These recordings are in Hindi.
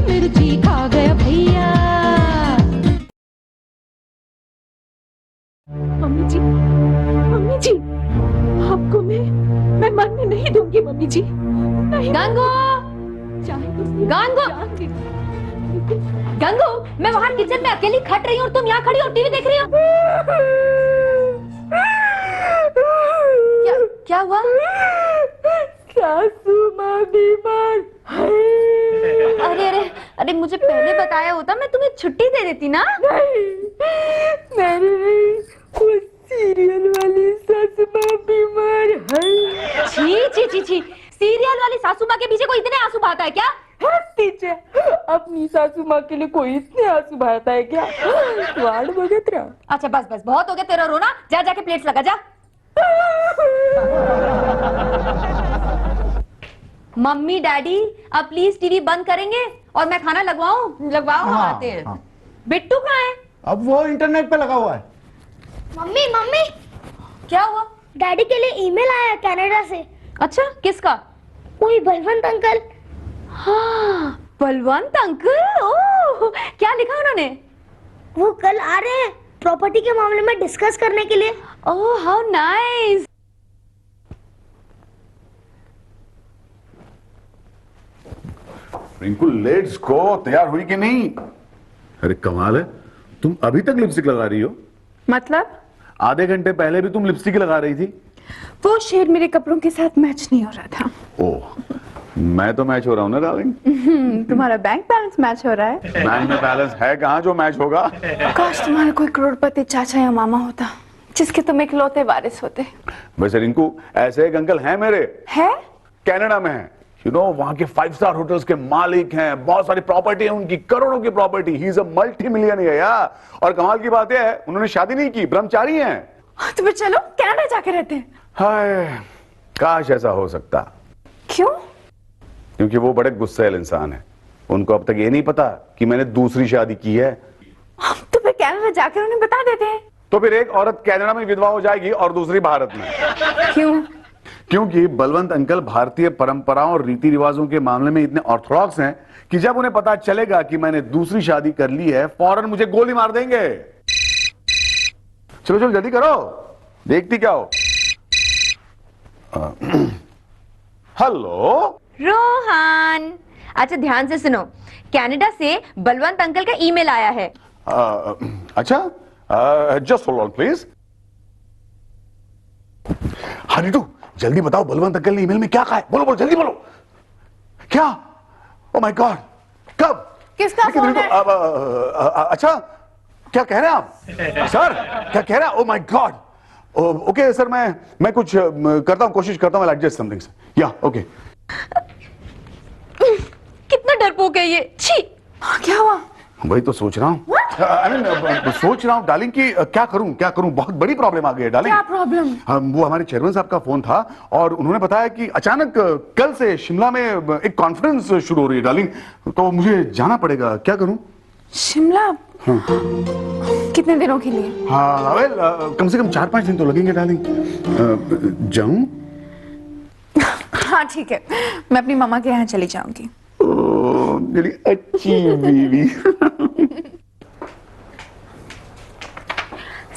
मिर्ची खा गया भैया। मम्मी जी, मम्मी जी, आपको मैं मरने नहीं दूंगी मम्मी जी, नहीं। गंगू, चाहे तो गंगू, गंगू, मैं वहाँ किचन में अकेली खट रही हूँ और तुम यहाँ खड़ी हो टीवी देख रही हो। क्या हुआ? सासू माँ बीमार। अरे अरे अरे, मुझे पहले बताया होता, मैं तुम्हें छुट्टी दे देती ना। नहीं, वो सीरियल वाली सासू माँ बीमार है। छी छी छी छी, सीरियल वाली सासू माँ के पीछे कोई इतने आंसू बहाता है क्या? पीछे अपनी सासू माँ के लिए कोई इतने आंसू बहाता है क्या? वार्ड बगैर। अच्छा बस बस, बहुत हो गया तेरा रोना, जा जाके प्लेट्स लगा जा। मम्मी डैडी, अब प्लीज टीवी बंद करेंगे और मैं खाना लगवाऊं? लगवाओ, आते हैं। हाँ। बिट्टू कहाँ है? अब वो इंटरनेट पे लगा हुआ है। मम्मी मम्मी, क्या हुआ? डैडी के लिए ईमेल आया कनाडा से। अच्छा, किसका? कोई बलवंत अंकल। हाँ, बलवंत अंकल। ओह, क्या लिखा उन्होंने? वो कल आ रहे हैं प्रॉपर्टी के मामले में डिस्कस करने के लिए। Oh how nice. Rinku, let's go. तैयार हुई कि नहीं? अरे कमाल है, तुम अभी तक लिपस्टिक लगा रही हो? मतलब? आधे घंटे पहले भी तुम लिपस्टिक लगा रही थी। वो शेड मेरे कपड़ों के साथ मैच नहीं हो रहा था। ओह, मैं तो मैच हो रहा हूँ ना डार्लिंग। तुम्हारा बैंक बैलेंस मैच हो रहा है। बैंक में बैलेंस है कहाँ जो मैच होगा? काश तुम्हारा कोई करोड़पति चाचा या मामा होता जिसके तुम इकलौते वारिस होते। वैसे रिंकू, ऐसे एक अंकल हैं मेरे, है? कनाडा में हैं। यू नो, वहां के 5 स्टार होटल्स के मालिक हैं, बहुत सारी प्रॉपर्टी है उनकी, करोड़ों की property. He is a multi millionaire यार। और कमाल की बात यह है, उन्होंने शादी नहीं की, ब्रह्मचारी हैं। तो फिर चलो कनाडा जाके रहते हैं। हाय, काश ऐसा हो सकता। क्यों? क्योंकि वो बड़े गुस्सैल इंसान है। उनको अब तक ये नहीं पता कि मैंने दूसरी शादी की है। तो फिर कनाडा जाकर उन्हें बता देते हैं। तो फिर एक औरत कनाडा में विधवा हो जाएगी और दूसरी भारत में। क्यों? क्योंकि बलवंत अंकल भारतीय परंपराओं और रीति रिवाजों के मामले में इतने ऑर्थोडॉक्स हैं कि जब उन्हें पता चलेगा कि मैंने दूसरी शादी कर ली है, फौरन मुझे गोली मार देंगे। चलो चलो जल्दी करो, देखती क्या हो। हेलो रोहन, अच्छा ध्यान से सुनो, कनाडा से बलवंत अंकल का ईमेल आया है। अच्छा, जस्ट होल्ड ऑन प्लीज। हाँ नीटू, जल्दी बताओ बलवंत अंकल ने ईमेल में क्या कहा है? बोलो बोलो जल्दी बोलो। क्या? ओह माय गॉड, कब? किसका फोन है? अच्छा, क्या कह रहे हैं आप? सर क्या कह रहे हैं? Oh my God. Okay sir, मैं कुछ करता हूँ, कोशिश करता हूँ, एडजस्ट समथिंग। या ओके। कितना डरपोक है ये, छी। क्या हुआ? वही तो सोच रहा हूँ। सोच रहा हूँ डार्लिंग कि क्या करूं, बहुत बड़ी प्रॉब्लम आ गई है डार्लिंग। क्या प्रॉब्लम? वो हमारे चेयरमैन साहब का फोन था और उन्होंने बताया कि अचानक कल से शिमला में एक कॉन्फ्रेंस शुरू हो रही है डार्लिंग, तो मुझे जाना पड़ेगा। क्या करूं? शिमला? हाँ। कितने दिनों के लिए? हाँ वेल, कम से कम 4-5 दिन तो लगेंगे डार्लिंग। जाऊं? हाँ ठीक है, मैं अपनी मामा के यहाँ चली जाऊंगी। मेरी अच्छी बीवी।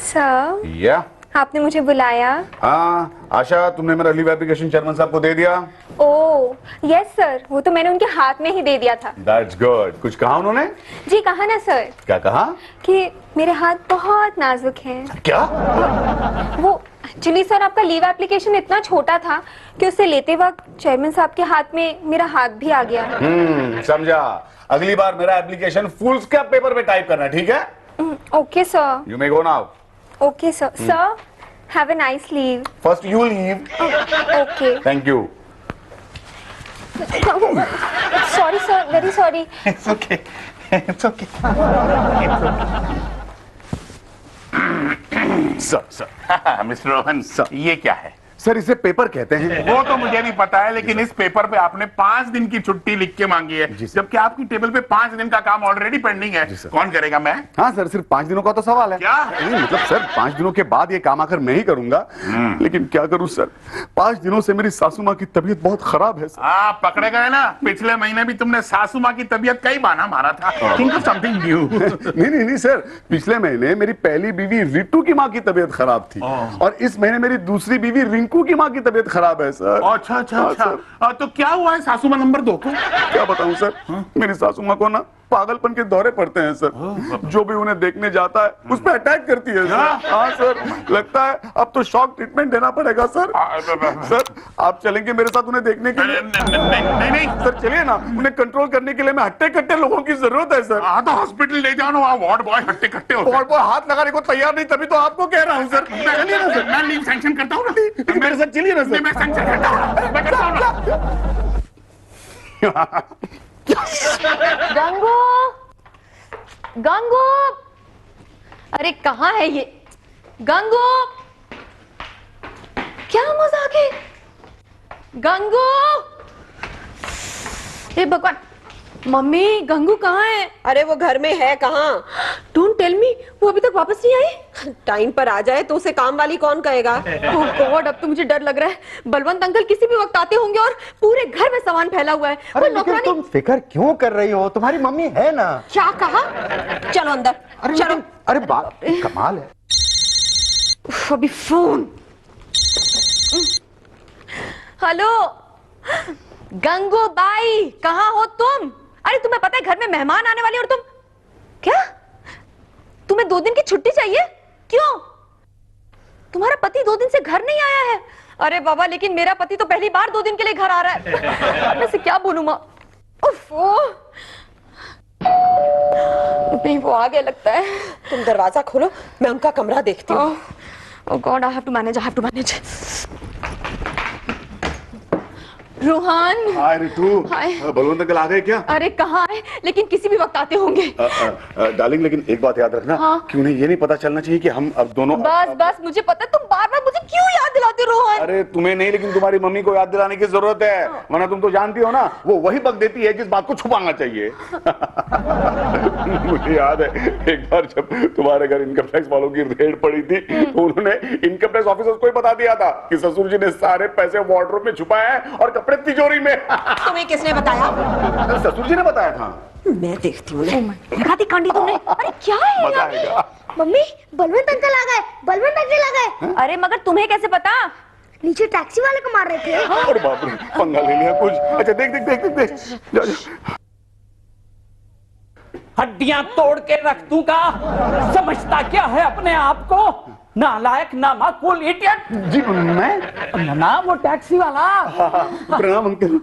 सर, या आपने मुझे बुलाया? हाँ आशा, तुमने मेरा लीव एप्लीकेशन चेयरमैन साहब को दे दिया? ओह यस सर, वो तो मैंने उनके हाथ में ही दे दिया था। That's good. कुछ कहा उन्होंने? जी कहा ना सर, क्या कहा? कि मेरे हाथ बहुत नाजुक हैं। क्या? वो एक्चुअली सर, आपका लीव एप्लीकेशन इतना छोटा था कि उसे लेते वक्त चेयरमैन साहब के हाथ में मेरा हाथ भी आ गया। समझा। अगली बार मेरा एप्लीकेशन फुल स्कैप पेपर पे टाइप करना, ठीक है? Okay sir. You may go now. Okay sir. Sir, have a nice leave. First you leave. Okay. Thank you. Sorry sir, very sorry. It's okay. It's okay. Sir mister Rohan, ये क्या है? सर इसे पेपर कहते हैं। वो तो मुझे भी पता है, लेकिन इस पेपर पे आपने 5 दिन की छुट्टी लिख के मांगी है, जबकि आपकी टेबल पे 5 दिन का काम ऑलरेडी पेंडिंग है। कौन करेगा? मैं। हाँ सर, सिर्फ 5 दिनों का तो सवाल है। क्या? नहीं मतलब सर 5 दिनों के बाद ये काम आकर मैं ही करूंगा, लेकिन क्या करूं सर, 5 दिनों से मेरी सासू माँ की तबीयत बहुत खराब है सर। आप पकड़े गए ना, पिछले महीने भी तुमने सासू माँ की तबीयत कई बहाना मारा था। Think of something new. नहीं सर, पिछले महीने मेरी पहली बीवी रितु की माँ की तबीयत खराब थी, और इस महीने मेरी दूसरी बीवी रिंकू की माँ की तबीयत खराब है सर। अच्छा अच्छा अच्छा, तो क्या हुआ है सासू माँ नंबर 2 को? क्या बताऊं सर, मेरी सासू माँ को ना पागलपन के दौरे पड़ते हैं सर। जो भी उन्हें देखने जाता है उस पर अटैक करती है सर। हाँ सर, लगता है अब तो शॉक ट्रीटमेंट देना पड़ेगा सर। सर आप चलेंगे मेरे साथ उन्हें देखने के लिए? नहीं सर चलिए ना, उन्हें कंट्रोल करने के लिए मैं हट्टे कट्टे लोगों की जरूरत है सर। हाँ तो हॉस्पिटल ले जाओ ना, वहाँ वार्ड बॉय हट्टे कट्टे होते हैं। वार्ड बॉय हाथ लगाने को तैयार नहीं, तभी तो आपको कह रहा हूँ सर। चलिए ना सर, मैं लीव सैंक्शन करता हूँ ना। मेरे साथ चलिए ना सर। मैं सैंक्शन करता हूँ, मैं करता हूँ ना। गंगू, गंगू, अरे कहाँ है ये गंगू? क्या मजाक है गंगू? हे भगवान, मम्मी गंगू कहाँ है? अरे वो घर में है। कहाँ? डोंट टेल मी, वो अभी तक वापस नहीं आई। टाइम पर आ जाए तो उसे काम वाली कौन कहेगा? ओह गॉड, अब तो मुझे डर लग रहा है। बलवंत अंकल किसी भी वक्त आते होंगे और पूरे घर में सामान फैला हुआ है। अरे लेकिन तुम फिक्र क्यों कर रही हो, तुम्हारी मम्मी है ना। क्या कहा? चलो अंदर। अरे चलो। अरे बात कमाल है। उफ, अभी फोन। हेलो गंगू बाई, कहाँ हो तुम? अरे तुम्हें पता है घर में मेहमान आने वाले और तुम क्या? तुम्हें 2 दिन की छुट्टी चाहिए? क्यों? तुम्हारा पति 2 दिन से घर नहीं आया है? अरे बाबा, लेकिन मेरा पति तो पहली बार 2 दिन के लिए घर आ रहा है। मैं से क्या बोलूं माँ? उफ, नहीं वो आ गया लगता है। तुम दरवाजा खोलो, मैं उनका कमरा देखती हूँ। Oh God, I have to manage. I have to manage. Rohan. Hi Ritu. Hi. Balwant uncle आ गए क्या? अरे कहाँ है, लेकिन किसी भी वक्त आते होंगे। डार्लिंग, लेकिन एक बात याद रखना। हाँ? कि उन्हें ये नहीं पता चलना चाहिए कि हम अब दोनों। बस मुझे पता है, तुम बार बार मुझे क्यों याद दिलाते हो रोहन? अरे तुम्हें नहीं, लेकिन तुम्हारी मम्मी को याद दिलाने की जरूरत है, वरना तुम तो जानती हो ना, वो वही बक देती है जिस बात को छुपाना चाहिए। मुझे याद है एक बार जब तुम्हारे घर इनकम टैक्स वालों की रेड पड़ी थी, तो उन्होंने इनकम टैक्स ऑफिसर्स को ही बता दिया था कि ससुर जी ने सारे पैसे वार्डरोब में छुपाए हैं और कपड़े तिजोरी में। तुम्हें किसने बताया? ससुर जी ने बताया था। मैं देखती हूँ। दिखाती कांडी तुमने। अरे क्या है मजा आएगा। मम्मी, बलवंत अंकल आ गए। बलवंत अंकल आ गए। अरे मगर तुम्हें कैसे पता? नीचे टैक्सी वाले को मार रहे थे। अरे बाप रे, पंगा ले लिया कुछ। अच्छा देख। जा। हड्डियां तोड़ के रख दूंगा। समझता क्या है अपने आप को? नालायक, नामाकुल, इडियट। जी मैं ना वो टैक्सी वाला। प्रणाम अंकल।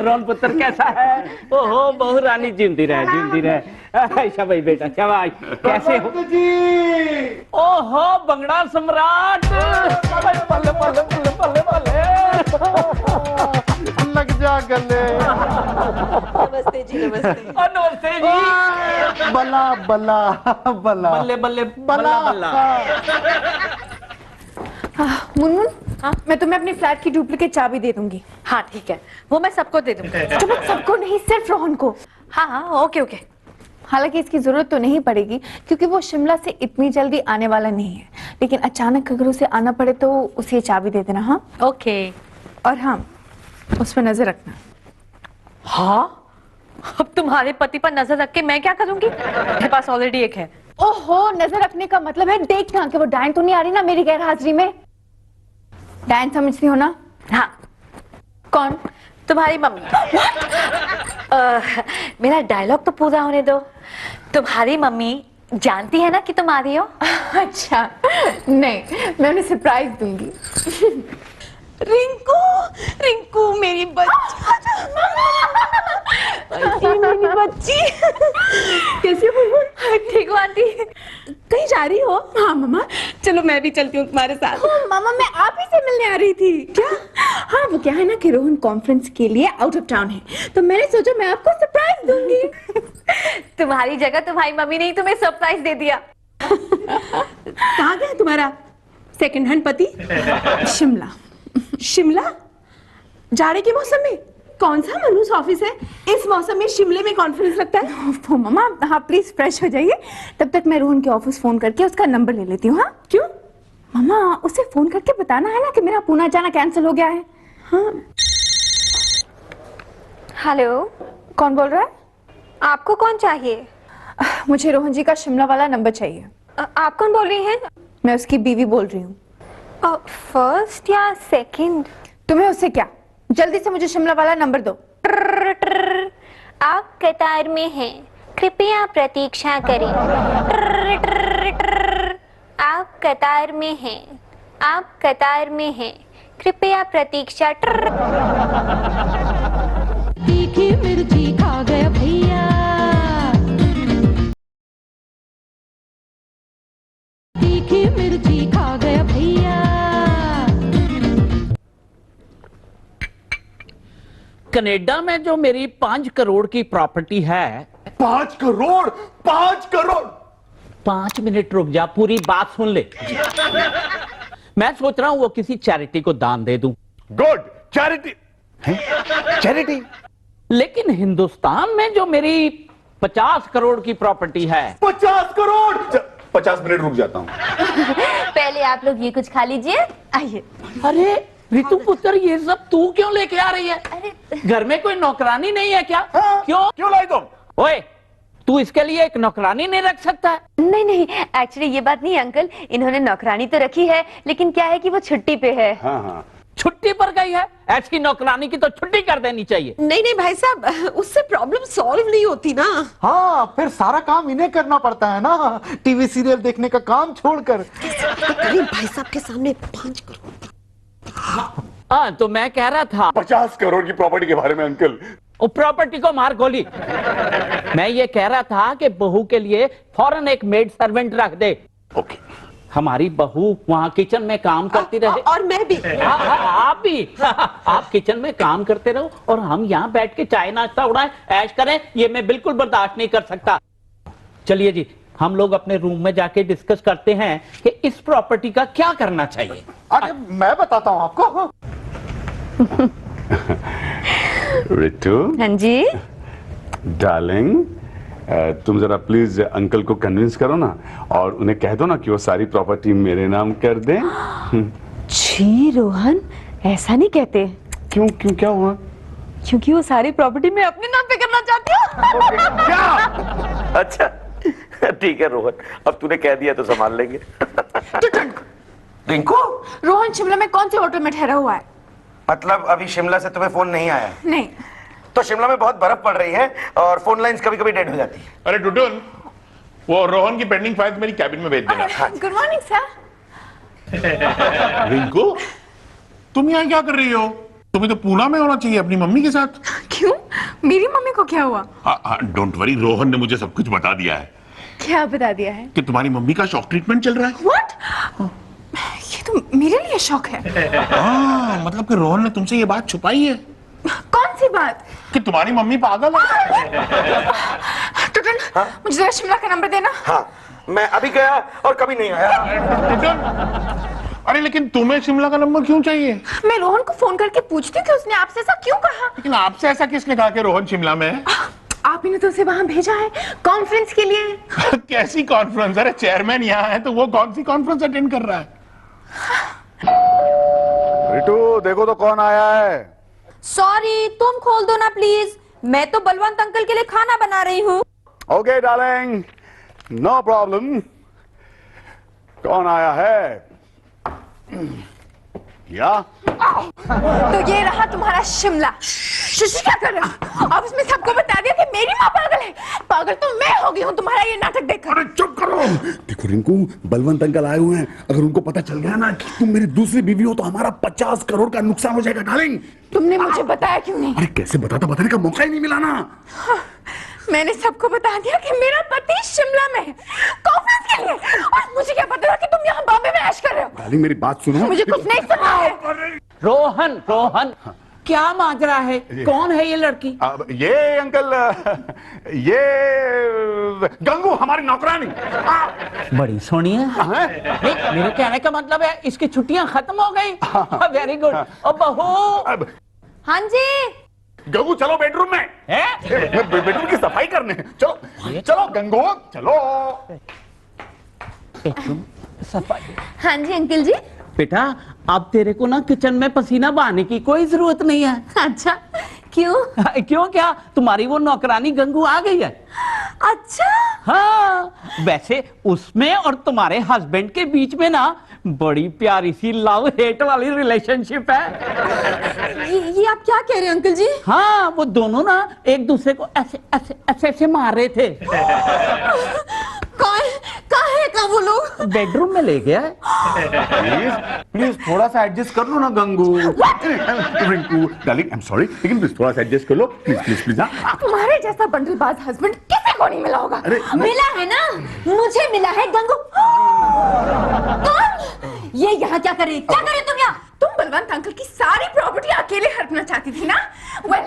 रोन पुत्र कैसा है? ओहो बहू रानी, जिंदी रहे। शाबाश बेटा, शाबाश। कैसे हो जी? ओहो बंगड़ा सम्राट। बल्ले बल्ले बल्ले बल्ले बल्ले। लग जा गले। नमस्ते जी, नमस्ते। नमस्ते जी। बला बला बला बल्ले बल्ले बल्ला बल्ला। मुनमुन, मैं तुम्हें अपनी फ्लैट की डुप्लीकेट चाबी दे दूंगी। हाँ ठीक है, वो मैं सबको दे दूंगी। मतलब सबको नहीं, सिर्फ रोहन को। हाँ ओके। हालांकि इसकी जरूरत तो नहीं पड़ेगी क्योंकि वो शिमला से इतनी जल्दी आने वाला नहीं है, लेकिन अचानक अगर उसे आना पड़े तो उसे ये चाबी दे देना। हाँ ओके। और हाँ, उस पर नजर रखना। हाँ, अब तुम्हारे पति पर नजर रख के मैं क्या करूंगी? मेरे पास ऑलरेडी एक है। ओहो, नजर रखने का मतलब है देखना कि वो डायन तो नहीं आ रही ना मेरी गैर हाजिरी में। डायन समझती हो ना? हाँ। कौन? तुम्हारी मम्मी। मेरा डायलॉग तो पूरा होने दो। तुम्हारी मम्मी जानती है ना कि तुम आ रही हो? अच्छा नहीं, मैं उन्हें सरप्राइज दूंगी। रिंकू मेरी बच्ची। मेरी बच्ची कैसी हो? ठीक हो आंटी? कहीं जा रही हो? हाँ मामा, चलो मैं भी चलती हूँ तुम्हारे साथ। मामा मैं आप ही से मिलने आ रही थी। क्या? हाँ वो क्या है ना कि रोहन कॉन्फ्रेंस के लिए आउट ऑफ टाउन है, तो मैंने सोचा मैं आपको सरप्राइज दूंगी। तुम्हारी जगह तुम्हारी मम्मी ने ही तुम्हें सरप्राइज दे दिया। कहाँ गया तुम्हारा सेकंड हैंड पति? शिमला। शिमला? जाड़े के मौसम में? कौन सा मनूस ऑफिस है इस मौसम में शिमले में कॉन्फ्रेंस रखता है? तो मम्मा हाँ प्लीज फ्रेश हो जाइए, तब तक मैं रोहन के ऑफिस फोन करके उसका नंबर ले लेती हूँ। हाँ क्यों? मम्मा उसे फोन करके बताना है ना कि मेरा पूना जाना कैंसिल हो गया है। हाँ। हेलो, कौन बोल रहा है? आपको कौन चाहिए? मुझे रोहन जी का शिमला वाला नंबर चाहिए। आप कौन बोल रही हैं? मैं उसकी बीवी बोल रही हूँ। फर्स्ट या सेकंड? तुम्हें उससे क्या, जल्दी से मुझे शिमला वाला नंबर दो। आप कतार में हैं, कृपया प्रतीक्षा करें। आप कतार में हैं, आप कतार में हैं, कृपया प्रतीक्षा। तीखी मिर्ची खा गया भैया, तीखी मिर्ची खा गया भैया। कनाडा में जो मेरी 5 करोड़ की प्रॉपर्टी है। 5 करोड़? 5 करोड़? 5 मिनट रुक जा, पूरी बात सुन ले। मैं सोच रहा हूं वो किसी चैरिटी को दान दे दूं। Good, charity. चैरिटी? लेकिन हिंदुस्तान में जो मेरी 50 करोड़ की प्रॉपर्टी है। 50 करोड़? 50 मिनट रुक जाता हूँ। पहले आप लोग ये कुछ खा लीजिए, आइए। अरे ऋतु पुत्र, ये सब तू क्यों लेके आ रही है? घर में कोई नौकरानी नहीं है क्या? हाँ, क्यों लाई तुम? ओए, तू इसके लिए एक नौकरानी नहीं रख सकता? नहीं नहीं, एक्चुअली ये बात नहीं अंकल, इन्होंने नौकरानी तो रखी है, लेकिन क्या है कि वो छुट्टी पे है। हाँ हाँ। छुट्टी पर गई है? ऐसी नौकरानी की तो छुट्टी कर देनी चाहिए। नहीं नहीं भाई साहब, उससे प्रॉब्लम सॉल्व नहीं होती ना। हाँ, फिर सारा काम इन्हें करना पड़ता है ना, टीवी सीरियल देखने का काम छोड़कर। भाई साहब के सामने 5 करोड़। हाँ, तो मैं कह रहा था 50 करोड़ की प्रॉपर्टी के बारे में अंकल। वो प्रॉपर्टी को मार गोली। मैं ये कह रहा था कि बहू के लिए फौरन एक मेड सर्वेंट रख दे। ओके। हमारी बहू वहाँ किचन में काम करती रहे। और मैं भी। आप भी। आप किचन में काम करते रहो और हम यहाँ बैठ के चाय नाश्ता उड़ाएं, ऐश करें, ये मैं बिल्कुल बर्दाश्त नहीं कर सकता। चलिए जी, हम लोग अपने रूम में जाके डिस्कस करते हैं कि इस प्रॉपर्टी का क्या करना चाहिए। अरे मैं बताता हूँ आपको। रितु। हाँ जी। डार्लिंग, तुम जरा प्लीज अंकल को कन्विंस करो ना, और उन्हें कह दो ना कि वो सारी प्रॉपर्टी मेरे नाम कर दें। छी रोहन, ऐसा नहीं कहते। क्यों क्यों, क्या हुआ? क्योंकि वो सारी प्रॉपर्टी मैं अपने नाम पे करना चाहती हूँ। क्या? अच्छा ठीक है रोहन, अब तूने कह दिया तो संभाल लेंगे। रिंकू, रोहन शिमला में कौन से होटल में ठहरा हुआ है? मतलब अभी शिमला से तुम्हें फोन नहीं आया? नहीं। तो शिमला में बहुत बर्फ पड़ रही है और फोन लाइंस कभी कभी डेड हो जाती है। अरे टुटुन, वो रोहन की पेंडिंग फाइल्स मेरी कैबिन में भेज देना। Good morning sir. रिंकू, तुम यहाँ क्या कर रही हो? तुम्हें तो पूना में होना चाहिए अपनी मम्मी के साथ। क्यों, मेरी मम्मी को क्या हुआ? डोंट वरी, रोहन ने मुझे सब कुछ बता दिया है। क्या बता दिया है? कि तुम्हारी मम्मी का शॉक ट्रीटमेंट चल रहा है। व्हाट? ये तो मेरे लिए शौक है। मतलब कि रोहन ने तुमसे ये बात छुपाई है। कौन सी बात? कि तुम्हारी मम्मी पागल है। टुटन, मुझे जरा शिमला का नंबर देना। हाँ, मैं अभी गया और कभी नहीं आया। अरे लेकिन तुम्हें शिमला का नंबर क्यों चाहिए? मैं रोहन को फोन करके पूछती हूँ कि उसने आपसे ऐसा क्यों कहा। लेकिन आपसे ऐसा किसने कहा कि रोहन शिमला में है? आप ही ने तो उसे वहां भेजा है कॉन्फ्रेंस के लिए। कैसी कॉन्फ्रेंस? अरे चेयरमैन यहाँ है तो वो कौन सी कॉन्फ्रेंस अटेंड कर रहा है? रितु, देखो तो कौन आया है। सॉरी, तुम खोल दो ना प्लीज, मैं तो बलवंत अंकल के लिए खाना बना रही हूँ। Okay darling, no problem. कौन आया है? या तो ये रहा तुम्हारा शिमला। शशि क्या कर रहा है? ऑफिस में सबको बता दिया कि मेरी माँ पागल है। पागल तो मैं हो गई हूँ तुम्हारा ये नाटक देखकर। अरे चुप करो। देखो रिंकू, बलवंत अंकल आए हुए हैं, अगर उनको पता चल गया ना कि तुम मेरी दूसरी बीवी हो तो हमारा 50 करोड़ का नुकसान हो जाएगा डार्लिंग। तुमने मुझे बताया क्यों नहीं? अरे कैसे बताने का मौका ही नहीं मिला ना। मैंने सबको बता दिया कि मेरा पति शिमला में है कॉन्फ्रेंस के लिए, और मुझे क्या पता था कि तुम यहाँ बॉम्बे में ऐश कर रहे हो। डार्लिंग मेरी बात सुनो। मुझे कुछ नहीं सुनना है। रोहन, रोहन, क्या माजरा है? कौन है ये लड़की? ये अंकल, ये गंगू हमारी नौकरानी। बड़ी सोनी है। नहीं, मेरे कहने का मतलब है इसकी छुट्टियां खत्म हो गई। Very good. ओ बहू। हाँ जी। गंगू चलो बेडरूम में। बेडरूम की सफाई करने। चलो चलो गंगू चलो। सफाई। हाँ जी अंकल जी। बेटा अब तेरे को ना किचन में पसीना बहाने की कोई जरूरत नहीं है। अच्छा क्यों? क्यों क्या? तुम्हारी वो नौकरानी गंगू आ गई है। अच्छा। हाँ, वैसे उसमें और तुम्हारे हस्बैंड के बीच में ना बड़ी प्यारी सी लव हेट वाली रिलेशनशिप है। ये आप क्या कह रहे हैं अंकल जी? हाँ, वो दोनों ना एक दूसरे को ऐसे ऐसे ऐसे ऐसे मार रहे थे। कहाँ वो लोग? बेडरूम में ले गया है। प्लीज थोड़ा सा एडजस्ट कर लो ना Gangu. Rinku darling I am sorry, लेकिन प्लीज थोड़ा सा एडजस्ट कर लो प्लीज प्लीज प्लीज। तुम्हारे जैसा बंडलबाज हस्बैंड किसी को नहीं मिला होगा। मिला है ना, मुझे मिला है गंगू। कौन? ये यहाँ क्या करे तुम यहाँ? तुम बलवंत अंकल की सारी प्रॉपर्टी अकेले हड़पना चाहती थी ना? वेल,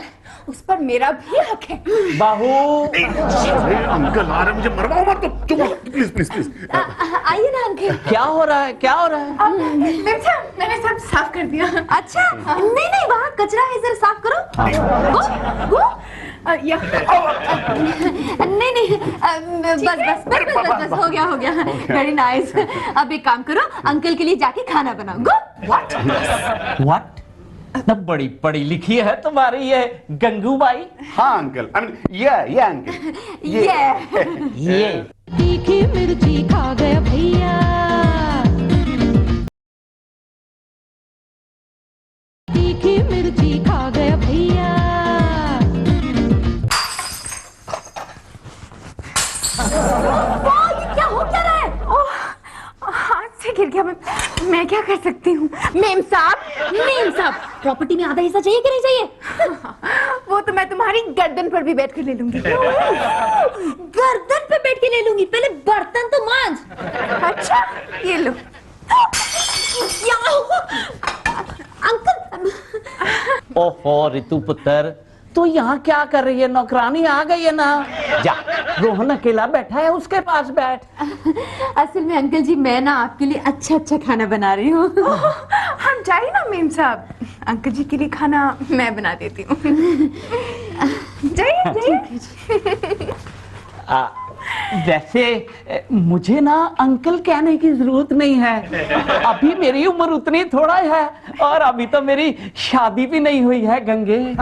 उस पर मेरा भी हक है। बाहू। अंकल आ रहे, मुझे मरवाओ मत, चुप हो प्लीज प्लीज प्लीज। आइए ना अंकल। क्या हो रहा है? क्या हो रहा है? मैंने सब साफ कर दिया। अच्छा नहीं नहीं, वहाँ कचरा है, जरा साफ करो। गो नहीं नहीं, बस हो गया। Very nice. अब एक काम करो, अंकल के लिए जाके खाना बनाओ। गो। व्हाट? बड़ी पढ़ी लिखी है तुम्हारी ये गंगू बाई। हाँ अंकल, आई मीन ये अंकल ये तीखी मिर्ची खा गया भैया, तीखी मिर्ची खा गया भैया। क्या हो क्या रहा है? हाथ से गिर गया। मैं क्या कर सकती हूँ? मेम साहब, प्रॉपर्टी में आधा हिस्सा चाहिए कि नहीं चाहिए? वो तो मैं तुम्हारी गर्दन पर भी बैठ कर ले लूंगी। गर्दन पे बैठ के ले लूंगी, पहले बर्तन तो मांज। अच्छा ये लो। अंकल। ओहो रितु पुत्र, तो यहाँ क्या कर रही है? नौकरानी आ गई है ना। जा, रोहन अकेला बैठा है, उसके पास बैठ। असल में अंकल जी मैं ना आपके लिए अच्छा खाना बना रही हूँ। हम जाइए ना मेम साहब, अंकल जी के लिए खाना मैं बना देती हूँ। जाइए। वैसे मुझे ना अंकल कहने की जरूरत नहीं है। अभी मेरी उम्र उतनी थोड़ा है और अभी तो मेरी शादी भी नहीं हुई है गंगे।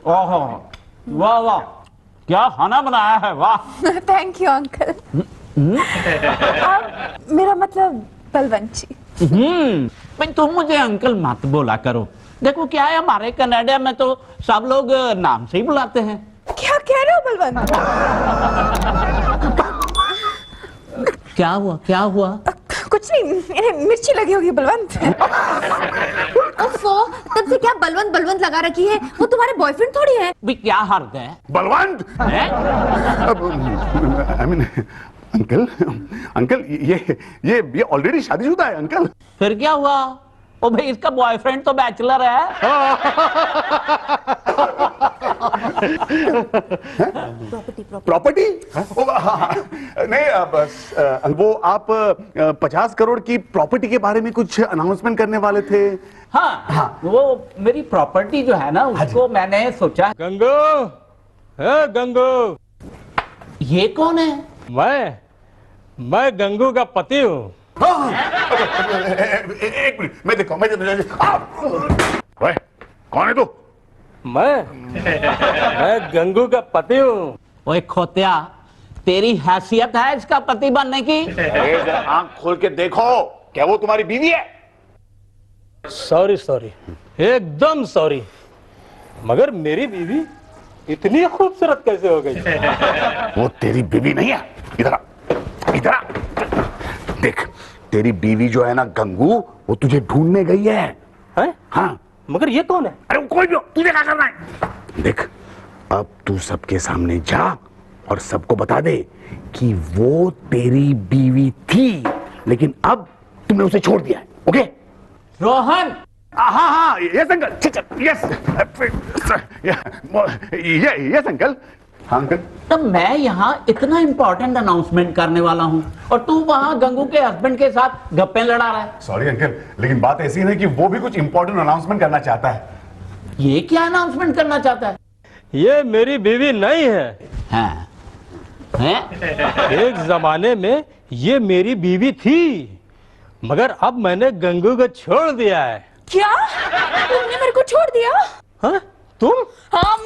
ओहो, वाह वाह, क्या खाना बनाया है, वाह। Thank you uncle. मेरा मतलब बलवंत जी। भाई तुम मुझे अंकल मत बोला करो। देखो क्या है, हमारे कनाडा में तो सब लोग नाम से ही बुलाते हैं। क्या कह रहे हो बलवंत? क्या हुआ? कुछ नहीं, इन्हें मिर्ची लगी होगी बलवंत। ओफो, तब से क्या बलवंत लगा रखी है? वो तुम्हारे बॉयफ्रेंड थोड़ी है। भी क्या हर्ज है? बलवंत। आई मीन अंकल ये ऑलरेडी शादीशुदा है अंकल। फिर क्या हुआ? ओ भाई इसका बॉयफ्रेंड तो बैचलर है। प्रॉपर्टी? नहीं बस वो आप 50 करोड़ की प्रॉपर्टी के बारे में कुछ अनाउंसमेंट करने वाले थे। हाँ, वो मेरी प्रॉपर्टी जो है ना उसको मैंने सोचा। गंगू, ये कौन है? मैं गंगू का पति हूँ। एक मिनट, मैं देखो। कौन है तू? मैं गंगू का पति हूँ। ओए खोतिया, तेरी हैसियत है इसका पति बनने की? आंख खोल के देखो, क्या वो तुम्हारी बीवी है? सॉरी, एकदम सॉरी, मगर मेरी बीवी इतनी खूबसूरत कैसे हो गई? वो तेरी बीवी नहीं है। इधर आ। देख, तेरी बीवी जो है ना गंगू, वो तुझे ढूंढने गई है। हाँ, मगर ये कौन है? अरे वो कोई भी हो, तुझे क्या करना है? देख, अब तू सबके सामने जा और सबको बता दे कि वो तेरी बीवी थी, लेकिन अब तुमने उसे छोड़ दिया है। ओके रोहन, हाँ हाँ yes uncle, yes yes uncle. हाँ अंकल। तो मैं यहाँ इतना इंपॉर्टेंट अनाउंसमेंट करने वाला हूँ और तू वहाँ गंगू के हस्बैंड के साथ गप्पे लड़ा रहा है। सॉरी अंकल, लेकिन बात ऐसी है कि वो भी कुछ इंपॉर्टेंट अनाउंसमेंट करना चाहता है। ये क्या अनाउंसमेंट करना चाहता है? ये मेरी बीवी नहीं है। हाँ। हैं? एक जमाने में ये मेरी बीवी थी, मगर अब मैंने गंगू को छोड़ दिया है। क्या तुमने मेरे को छोड़ दिया? हाँ? तुम? हाँ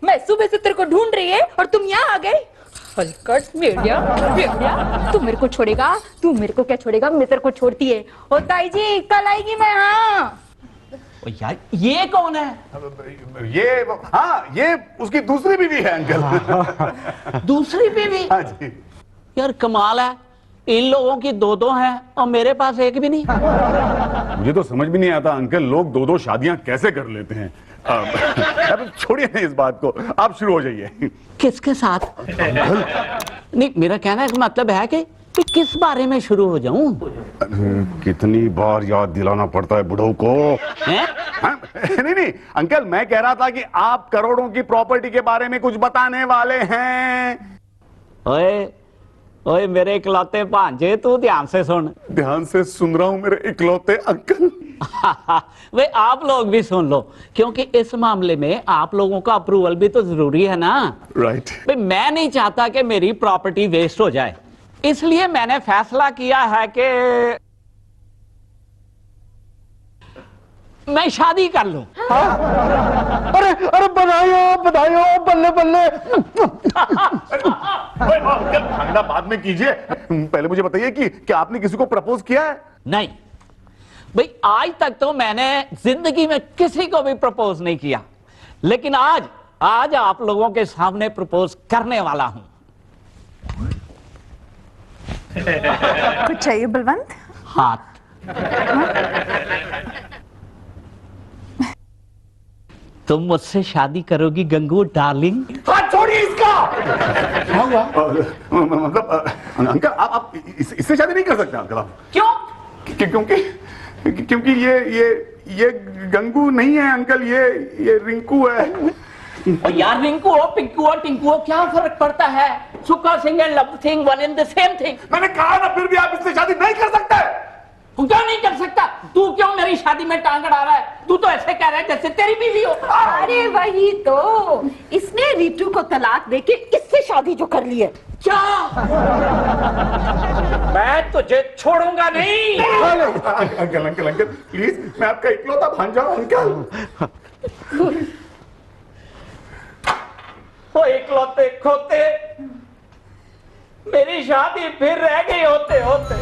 मैं सुबह से तेरे को ढूंढ रही है और तुम यहाँ आ गए। हलकट भेड़िया भेड़िया, तू मेरे को छोड़ेगा? तू मेरे को क्या छोड़ेगा? मैं तेरे को छोड़ती है। ओ ताई जी कल आएगी मैं। हाँ ओ यार ये कौन है? ये उसकी दूसरी बीवी है अंकल। दूसरी बीवी? हाँ जी। यार कमाल है, इन लोगों की दो दो हैं और मेरे पास एक भी नहीं। मुझे तो समझ भी नहीं आता अंकल, लोग दो दो शादियां कैसे कर लेते हैं। अब छोड़िए ना इस बात को, आप शुरू हो जाइए। किसके साथ? नहीं, मेरा कहने का मतलब है कि किस बारे में शुरू हो जाऊं? कितनी बार याद दिलाना पड़ता है बुढ़ऊ को। हैं? हाँ? नहीं अंकल, मैं कह रहा था कि आप करोड़ों की प्रॉपर्टी के बारे में कुछ बताने वाले हैं। ओए ओए मेरे इकलौते भांजे, तू ध्यान से सुन। ध्यान से सुन रहा हूं मेरे इकलौते अंकल। वे आप लोग भी सुन लो, क्योंकि इस मामले में आप लोगों का अप्रूवल भी तो जरूरी है ना। राइट। भाई मैं नहीं चाहता कि मेरी प्रॉपर्टी वेस्ट हो जाए, इसलिए मैंने फैसला किया है कि मैं शादी कर लूं। अरे अरे बधाई हो बल्ले बल्ले। भागना बाद में कीजिए, पहले मुझे बताइए कि क्या आपने किसी को प्रपोज किया है? नहीं भाई, आज तक तो मैंने जिंदगी में किसी को भी प्रपोज नहीं किया, लेकिन आज आप लोगों के सामने प्रपोज करने वाला हूं। कुछ चाहिए बलवंत? हाथ। तुम मुझसे शादी करोगी गंगू डार्लिंग? हाथ छोड़िए इसका। क्या हुआ? मतलब अंकल आप इससे शादी नहीं कर सकते अंकल आप। क्यों? क्योंकि ये गंगू नहीं है अंकल, ये रिंकू है। और यार रिंकू हो, पिंकू हो, टिंकू हो, क्या फर्क पड़ता है? सुखा Singh and love Singh one in the same thing. मैंने कहा ना, फिर भी आप इससे शादी नहीं कर सकते। तू क्यों नहीं कर सकता? तू क्यों मेरी शादी में टांग अड़ा रहा है? तू तो ऐसे कह रहा है जैसे तेरी बीवी हो। अरे वही तो, इसने रितु को तलाक देके इससे शादी जो कर ली है। क्या? मैं तुझे छोड़ूंगा नहीं। अंकल प्लीज, मैं आपका इकलौता भांजा हूं अंकल। वो इकलौते खोते, मेरी शादी फिर रह गई होते होते।